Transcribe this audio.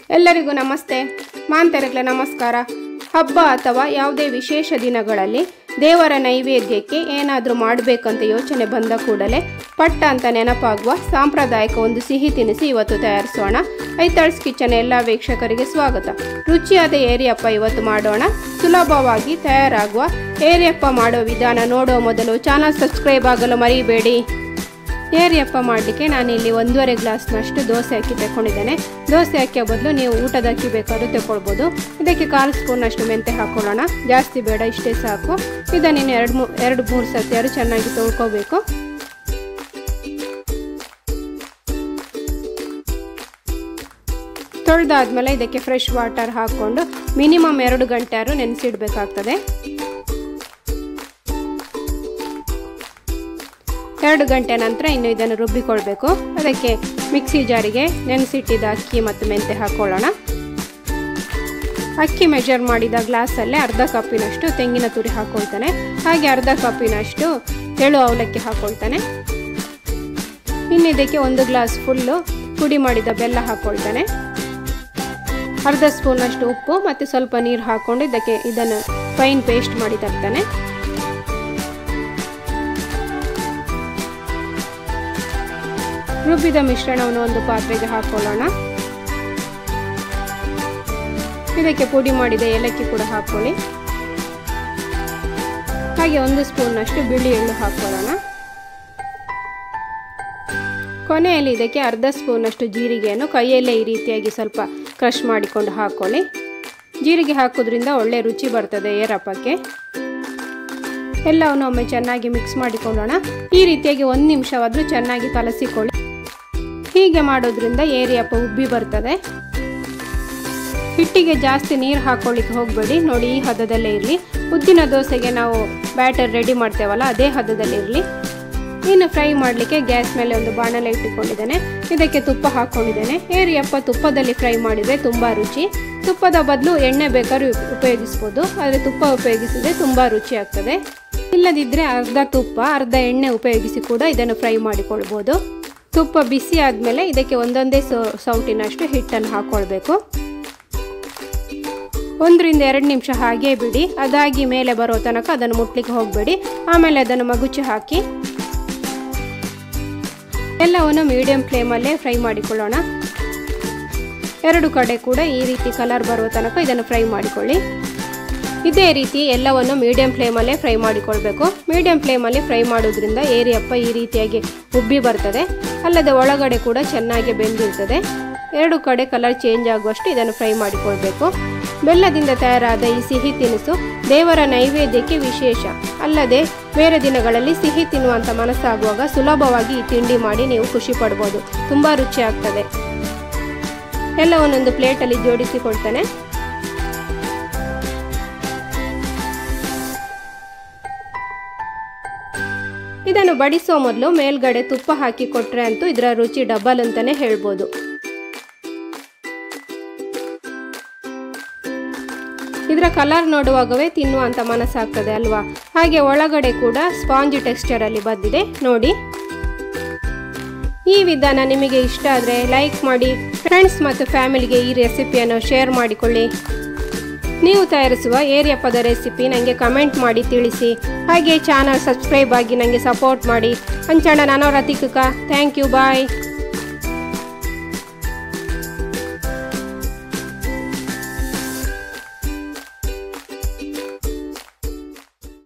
ಎಲ್ಲರಿಗೂ ನಮಸ್ತೆ, ಮಾಂತರಿಗಳ ನಮಸ್ಕಾರ. ಹಬ್ಬ ಅಥವಾ ಯಾವುದೇ ವಿಶೇಷ ದಿನಗಳಲ್ಲಿ ದೇವರ ನೈವೇದ್ಯಕ್ಕೆ ಏನಾದರೂ ಮಾಡಬೇಕಂತ ಯೋಚನೆ ಬಂದ ಕೂಡಲೇ ಪಟ್ಟ ಅಂತ ನೆನಪಾಗುವ ಸಾಂಪ್ರದಾಯಿಕ ಒಂದು ಸಿಹಿ ತಿನಿಸು ಇವತ್ತು ತಯಾರಿಸೋಣ. ಐತಳ್ಸ್ ಕಿಚನ್ ಎಲ್ಲ ವೀಕ್ಷಕರಿಗೆ ಸ್ವಾಗತ. ರುಚಿಯಾದ ಏರಿಯಪ್ಪ ಇವತ್ತು ಮಾಡೋಣ. ಸುಲಭವಾಗಿ ತಯಾರಾಗುವ ಏರಿಯಪ್ಪ ಮಾಡೋ ವಿಧಾನ ನೋಡೋ ಮೊದಲು ಚಾನಲ್ ಸಬ್ಸ್ಕ್ರೈಬ್ ಆಗಲು ಮರಿಬೇಡಿ. ಏರಿಯಪ್ಪ ಮಾಡಲಿಕ್ಕೆ ನಾನಿಲ್ಲಿ 1.5 ಗ್ಲಾಸ್ನಷ್ಟು ದೋಸೆ ಅಕ್ಕಿ ತಗೊಂಡಿದ್ದೇನೆ. ದೋಸೆ ಅಕ್ಕಿಯ ಬದಲು ನೀವು ಊಟದ ಅಕ್ಕಿ ಬೇಕಾದ್ರೂ ತಗೊಳ್ಬೋದು. ಇದಕ್ಕೆ 1/4 ಸ್ಪೂನಷ್ಟು ಮೆಂತೆ ಹಾಕೊಳ್ಳೋಣ. ಜಾಸ್ತಿ ಬೇಡ, ಇಷ್ಟೇ ಸಾಕು. ಇದನ್ನು 2-3 ಸತಿಯಾರು ಚೆನ್ನಾಗಿ ತೊಳ್ಕೋಬೇಕು. ತೊಳೆದಾದ್ಮೇಲೆ ಇದಕ್ಕೆ ಫ್ರೆಶ್ ವಾಟರ್ ಹಾಕ್ಕೊಂಡು ಮಿನಿಮಮ್ 2 ಗಂಟೆ ಆದ್ರೂ ನೆನೆಸಿಡ್ಬೇಕಾಗ್ತದೆ. 2 ಗಂಟೆ ನಂತರ ಇನ್ನು ಇದನ್ನು ರುಬ್ಬಿಕೊಳ್ಬೇಕು. ಅದಕ್ಕೆ ಮಿಕ್ಸಿ ಜಾರಿಗೆ ನೆನೆಸಿಟ್ಟಿದ್ದ ಅಕ್ಕಿ ಮತ್ತು ಮೆಂತೆ ಹಾಕೊಳ್ಳೋಣ. ಅಕ್ಕಿ ಮೆಜರ್ ಮಾಡಿದ ಗ್ಲಾಸಲ್ಲೇ ಅರ್ಧ ಕಪ್ಪಿನಷ್ಟು ತೆಂಗಿನ ತುರಿ ಹಾಕೊಳ್ತಾನೆ. ಹಾಗೆ ಅರ್ಧ ಕಪ್ಪಿನಷ್ಟು ತೆಳು ಅವಲಕ್ಕಿ ಹಾಕೊಳ್ತಾನೆ. ಇನ್ನು ಇದಕ್ಕೆ 1 ಗ್ಲಾಸ್ ಫುಲ್ಲು ಪುಡಿ ಮಾಡಿದ ಬೆಲ್ಲ ಹಾಕೊಳ್ತಾನೆ. ಅರ್ಧ ಸ್ಪೂನಷ್ಟು ಉಪ್ಪು ಮತ್ತು ಸ್ವಲ್ಪ ನೀರು ಹಾಕ್ಕೊಂಡು ಇದನ್ನು ಫೈನ್ ಪೇಸ್ಟ್ ಮಾಡಿ ತರ್ತಾನೆ. ರುಬ್ಬಿದ ಮಿಶ್ರಣವನ್ನು ಒಂದು ಪಾತ್ರೆಗೆ ಹಾಕೊಳ್ಳೋಣ. ಇದಕ್ಕೆ ಪುಡಿ ಮಾಡಿದ ಏಲಕ್ಕಿ ಕೂಡ ಹಾಕೊಳ್ಳಿ. ಹಾಗೆ 1 ಸ್ಪೂನ್ನಷ್ಟು ಬಿಳಿ ಎಳ್ಳು ಹಾಕೊಳ್ಳೋಣ. ಕೊನೆಯಲ್ಲಿ ಇದಕ್ಕೆ ಅರ್ಧ ಸ್ಪೂನಷ್ಟು ಜೀರಿಗೆಯನ್ನು ಕೈಯಲ್ಲೇ ಈ ರೀತಿಯಾಗಿ ಸ್ವಲ್ಪ ಕ್ರಷ್ ಮಾಡಿಕೊಂಡು ಹಾಕೊಳ್ಳಿ. ಜೀರಿಗೆ ಹಾಕೋದ್ರಿಂದ ಒಳ್ಳೆ ರುಚಿ ಬರ್ತದೆ ಏರಪ್ಪಕ್ಕೆ. ಎಲ್ಲವನ್ನು ಒಮ್ಮೆ ಚೆನ್ನಾಗಿ ಮಿಕ್ಸ್ ಮಾಡಿಕೊಳ್ಳೋಣ. ಈ ರೀತಿಯಾಗಿ 1 ನಿಮಿಷವಾದರೂ ಚೆನ್ನಾಗಿ ಕಲಸಿಕೊಳ್ಳಿ. ಹೀಗೆ ಮಾಡೋದ್ರಿಂದ ಏರಿಯಪ್ಪ ಉಬ್ಬಿ ಬರ್ತದೆ. ಹಿಟ್ಟಿಗೆ ಜಾಸ್ತಿ ನೀರು ಹಾಕೊಳ್ಳಿಕ್ಕೆ ಹೋಗಬೇಡಿ. ನೋಡಿ, ಈ ಹದದಲ್ಲೇ ಇರಲಿ. ಉದ್ದಿನ ದೋಸೆಗೆ ನಾವು ಬ್ಯಾಟರ್ ರೆಡಿ ಮಾಡ್ತೇವಲ್ಲ, ಅದೇ ಹದದಲ್ಲಿ ಇರಲಿ. ಇನ್ನು ಫ್ರೈ ಮಾಡಲಿಕ್ಕೆ ಗ್ಯಾಸ್ ಮೇಲೆ ಒಂದು ಬಾಣಲೆ ಇಟ್ಟುಕೊಂಡಿದ್ದೇನೆ. ಇದಕ್ಕೆ ತುಪ್ಪ ಹಾಕ್ಕೊಂಡಿದ್ದೇನೆ. ಏರಿಯಪ್ಪ ತುಪ್ಪದಲ್ಲಿ ಫ್ರೈ ಮಾಡಿದರೆ ತುಂಬ ರುಚಿ. ತುಪ್ಪದ ಬದಲು ಎಣ್ಣೆ ಬೇಕಾದ್ರೂ ಉಪಯೋಗಿಸ್ಬೋದು, ಆದರೆ ತುಪ್ಪ ಉಪಯೋಗಿಸಿದ್ರೆ ತುಂಬ ರುಚಿ ಆಗ್ತದೆ. ಇಲ್ಲದಿದ್ದರೆ ಅರ್ಧ ತುಪ್ಪ ಅರ್ಧ ಎಣ್ಣೆ ಉಪಯೋಗಿಸಿ ಕೂಡ ಇದನ್ನು ಫ್ರೈ ಮಾಡಿಕೊಳ್ಬೋದು. ತುಪ್ಪ ಬಿಸಿ ಆದಮೇಲೆ ಇದಕ್ಕೆ ಒಂದೊಂದೇ ಸೌಟಿನಷ್ಟು ಹಿಟ್ಟನ್ನು ಹಾಕ್ಕೊಳ್ಬೇಕು. 1-2 ನಿಮಿಷ ಹಾಗೇ ಬಿಡಿ. ಅದಾಗಿ ಮೇಲೆ ಬರೋ ತನಕ ಅದನ್ನು ಮುಟ್ಲಿಕ್ಕೆ ಹೋಗಬೇಡಿ. ಆಮೇಲೆ ಅದನ್ನು ಮಗುಚಿ ಹಾಕಿ ಎಲ್ಲವನ್ನು ಮೀಡಿಯಂ ಫ್ಲೇಮಲ್ಲೇ ಫ್ರೈ ಮಾಡಿಕೊಳ್ಳೋಣ. 2 ಕಡೆ ಕೂಡ ಈ ರೀತಿ ಕಲರ್ ಬರುವ ತನಕ ಇದನ್ನು ಫ್ರೈ ಮಾಡಿಕೊಳ್ಳಿ. ಇದೇ ರೀತಿ ಎಲ್ಲವನ್ನು ಮೀಡಿಯಂ ಫ್ಲೇಮಲ್ಲೇ ಫ್ರೈ ಮಾಡಿಕೊಳ್ಬೇಕು. ಮೀಡಿಯಂ ಫ್ಲೇಮಲ್ಲಿ ಫ್ರೈ ಮಾಡೋದ್ರಿಂದ ಏರಿಯಪ್ಪ ಈ ರೀತಿಯಾಗಿ ಉಬ್ಬಿ ಬರ್ತದೆ. ಅಲ್ಲದೆ ಒಳಗಡೆ ಕೂಡ ಚೆನ್ನಾಗಿ ಬೆಂದಿರ್ತದೆ. 2 ಕಡೆ ಕಲರ್ ಚೇಂಜ್ ಆಗುವಷ್ಟು ಇದನ್ನು ಫ್ರೈ ಮಾಡಿಕೊಳ್ಬೇಕು. ಬೆಲ್ಲದಿಂದ ತಯಾರಾದ ಈ ಸಿಹಿ ತಿನಿಸು ದೇವರ ನೈವೇದ್ಯಕ್ಕೆ ವಿಶೇಷ. ಅಲ್ಲದೆ ಬೇರೆ ದಿನಗಳಲ್ಲಿ ಸಿಹಿ ತಿನ್ನುವಂಥ ಮನಸ್ಸಾಗುವಾಗ ಸುಲಭವಾಗಿ ಈ ತಿಂಡಿ ಮಾಡಿ ನೀವು ಖುಷಿ ಪಡ್ಬೋದು. ತುಂಬ ರುಚಿ ಆಗ್ತದೆ. ಎಲ್ಲವನ್ನೊಂದು ಪ್ಲೇಟಲ್ಲಿ ಜೋಡಿಸಿಕೊಳ್ತಾನೆ. ಇದನ್ನು ಬಡಿಸೋ ಮೊದಲು ಮೇಲ್ಗಡೆ ತುಪ್ಪ ಹಾಕಿ ಕೊಟ್ರೆ ಅಂತೂ ಇದರ ರುಚಿ ಡಬಲ್ ಅಂತಾನೆ ಹೇಳ್ಬೋದು. ಇದರ ಕಲರ್ ನೋಡುವಾಗವೇ ತಿನ್ನುವಂಥ ಮನಸ್ಸಾಗ್ತದೆ ಅಲ್ವಾ? ಹಾಗೆ ಒಳಗಡೆ ಕೂಡ ಸ್ಪಾಂಜ್ ಟೆಕ್ಸ್ಚರ್ ಅಲ್ಲಿ ಬಂದಿದೆ ನೋಡಿ. ಈ ವಿಧಾನ ನಿಮಗೆ ಇಷ್ಟ ಆದರೆ ಲೈಕ್ ಮಾಡಿ. ಫ್ರೆಂಡ್ಸ್ ಮತ್ತು ಫ್ಯಾಮಿಲಿಗೆ ಈ ರೆಸಿಪಿಯನ್ನು ಶೇರ್ ಮಾಡಿಕೊಳ್ಳಿ. ನೀವು ತಯಾರಿಸುವ ಏರಿಯಪ್ಪದ ರೆಸಿಪಿ ನನಗೆ ಕಮೆಂಟ್ ಮಾಡಿ ತಿಳಿಸಿ. ಹಾಗೆ ಚಾನಲ್ ಸಬ್ಸ್ಕ್ರೈಬ್ ಆಗಿ ನನಗೆ ಸಪೋರ್ಟ್ ಮಾಡಿ. ಅಂಚಣ್ಣ ನಾನು ರತಿಕುಕ. Thank you, bye.